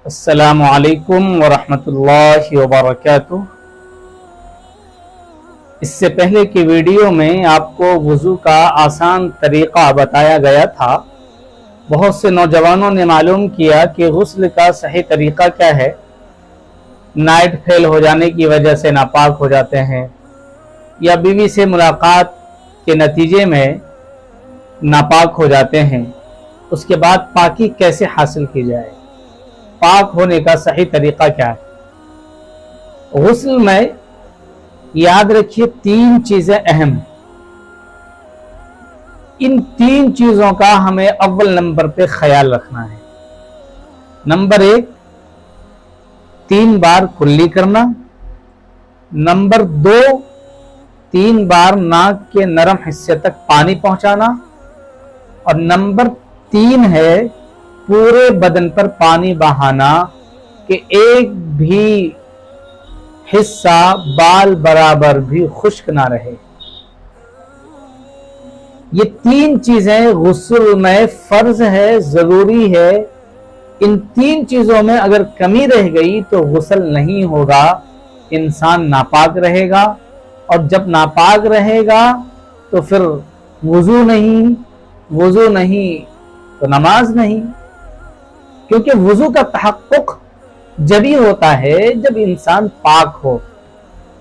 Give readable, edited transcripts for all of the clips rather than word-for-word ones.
السلام علیکم ورحمۃ اللہ وبرکاتہ۔ اس سے پہلے کی ویڈیو میں آپ کو وضو کا آسان طریقہ بتایا گیا تھا۔ بہت سے نوجوانوں نے معلوم کیا کہ غسل کا صحیح طریقہ کیا ہے۔ نائٹ فیل ہو جانے کی وجہ سے ناپاک ہو جاتے ہیں، یا بیوی سے ملاقات کے نتیجے میں ناپاک ہو جاتے ہیں۔ اس کے بعد پاکی کیسے حاصل کی جائے، پاک ہونے کا صحیح طریقہ کیا ہے؟ غسل میں یاد رکھیے 3 چیزیں اہم ہیں۔ ان 3 چیزوں کا ہمیں اول نمبر پہ خیال رکھنا ہے۔ نمبر 1، 3 بار کلی کرنا۔ نمبر 2، 3 بار ناک کے نرم حصے تک پانی پہنچانا۔ اور نمبر 3 ہے پورے بدن پر پانی بہانا کہ ایک بھی حصہ بال برابر بھی خشک نہ رہے۔ یہ 3 چیزیں غسل میں فرض ہے، ضروری ہے۔ ان 3 چیزوں میں اگر کمی رہ گئی تو غسل نہیں ہوگا، انسان ناپاک رہے گا، اور جب ناپاک رہے گا تو پھر وضو نہیں تو نماز نہیں۔ کیونکہ وضو کا تحقق جبھی ہوتا ہے جب انسان پاک ہو،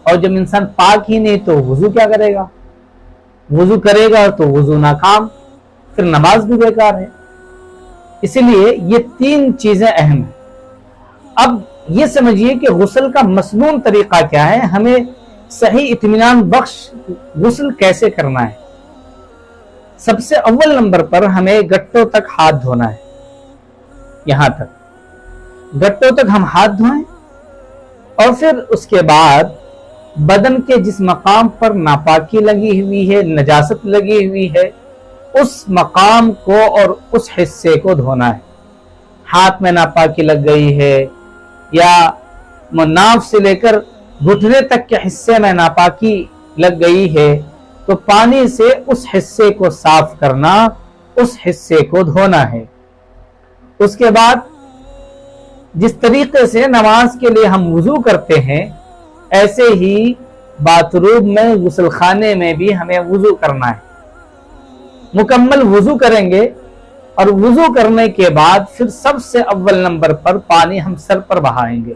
اور جب انسان پاک ہی نہیں تو وضو کیا کرے گا؟ وضو کرے گا تو وضو ناکام، پھر نماز بھی بیکار ہے۔ اسی لیے یہ 3 چیزیں اہم ہیں۔ اب یہ سمجھیے کہ غسل کا مسنون طریقہ کیا ہے، ہمیں صحیح اطمینان بخش غسل کیسے کرنا ہے۔ سب سے اول نمبر پر ہمیں گٹوں تک ہاتھ دھونا ہے۔ یہاں تک گٹوں تک ہم ہاتھ دھوئیں، اور پھر اس کے بعد بدن کے جس مقام پر ناپاکی لگی ہوئی ہے، نجاست لگی ہوئی ہے، اس مقام کو اور اس حصے کو دھونا ہے۔ ہاتھ میں ناپاکی لگ گئی ہے، یا ناف سے لے کر گھٹنے تک کے حصے میں ناپاکی لگ گئی ہے، تو پانی سے اس حصے کو صاف کرنا، اس حصے کو دھونا ہے۔ اس کے بعد جس طریقے سے نماز کے لیے ہم وضو کرتے ہیں، ایسے ہی باتھ روم میں، غسل خانے میں بھی ہمیں وضو کرنا ہے۔ مکمل وضو کریں گے، اور وضو کرنے کے بعد پھر سب سے اول نمبر پر پانی ہم سر پر بہائیں گے۔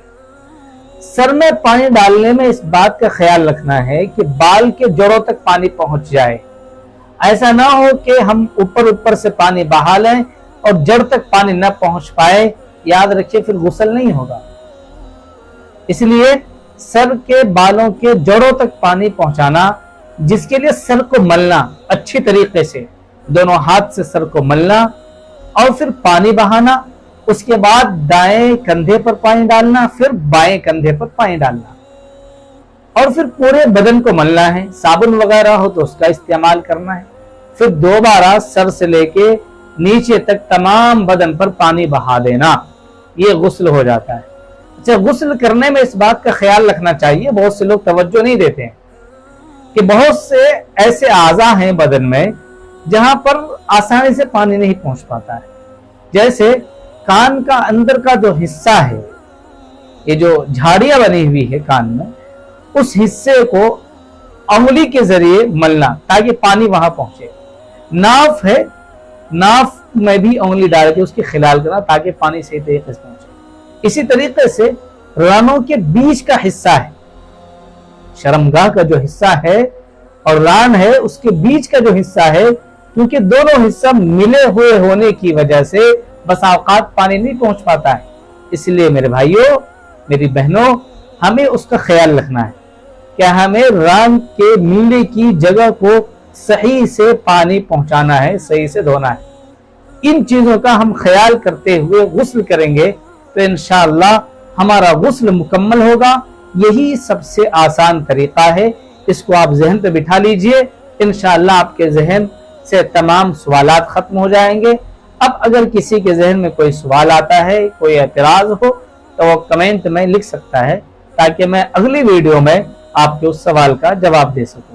سر میں پانی ڈالنے میں اس بات کا خیال رکھنا ہے کہ بال کے جڑوں تک پانی پہنچ جائے۔ ایسا نہ ہو کہ ہم اوپر سے پانی بہا لیں اور جڑ تک پانی نہ پہنچ پائے، یاد رکھیے پھر غسل نہیں ہوگا۔ اس لیے سر کے بالوں کے جڑوں تک پانی پہنچانا، جس کے لیے سر کو ملنا اچھی طریقے سے، دونوں ہاتھ سے سر کو ملنا، اور پھر پانی بہانا۔ اس کے بعد دائیں کندھے پر پانی ڈالنا، پھر بائیں کندھے پر پانی ڈالنا، اور پھر پورے بدن کو ملنا ہے۔ صابن وغیرہ ہو تو اس کا استعمال کرنا ہے۔ پھر دوبارہ سر سے لے کے نیچے تک تمام بدن پر پانی بہا دینا، یہ غسل ہو جاتا ہے۔ اچھا، غسل کرنے میں اس بات کا خیال رکھنا چاہیے، بہت سے لوگ توجہ نہیں دیتے ہیں کہ بہت سے ایسے اعضاء ہیں بدن میں جہاں پر آسانی سے پانی نہیں پہنچ پاتا ہے۔ جیسے کان کا اندر کا جو حصہ ہے، یہ جو جھاڑیاں بنی ہوئی ہے کان میں، اس حصے کو انگلی کے ذریعے ملنا تاکہ پانی وہاں پہنچے۔ ناف ہے، ناف میں بھی انگلی ڈال کے اس کی خلال کرنا تاکہ پانی صحیح طریقے سے پہنچے۔ اسی طریقے سے رانوں کے بیچ کا حصہ ہے، شرمگاہ کا جو حصہ ہے اور ران ہے، اس کے بیچ کا جو حصہ ہے، کیونکہ دونوں حصہ ملے ہوئے ہونے کی وجہ سے بس اوقات پانی نہیں پہنچ پاتا ہے۔ اس لیے میرے بھائیوں، میری بہنوں، ہمیں اس کا خیال رکھنا ہے کہ ہمیں ران کے ملنے کی جگہ کو صحیح سے پانی پہنچانا ہے، صحیح سے دھونا ہے۔ ان چیزوں کا ہم خیال کرتے ہوئے غسل کریں گے تو انشاءاللہ ہمارا غسل مکمل ہوگا۔ یہی سب سے آسان طریقہ ہے، اس کو آپ ذہن پہ بٹھا لیجئے، انشاءاللہ آپ کے ذہن سے تمام سوالات ختم ہو جائیں گے۔ اب اگر کسی کے ذہن میں کوئی سوال آتا ہے، کوئی اعتراض ہو، تو وہ کمنٹ میں لکھ سکتا ہے تاکہ میں اگلی ویڈیو میں آپ کے اس سوال کا جواب دے سکوں۔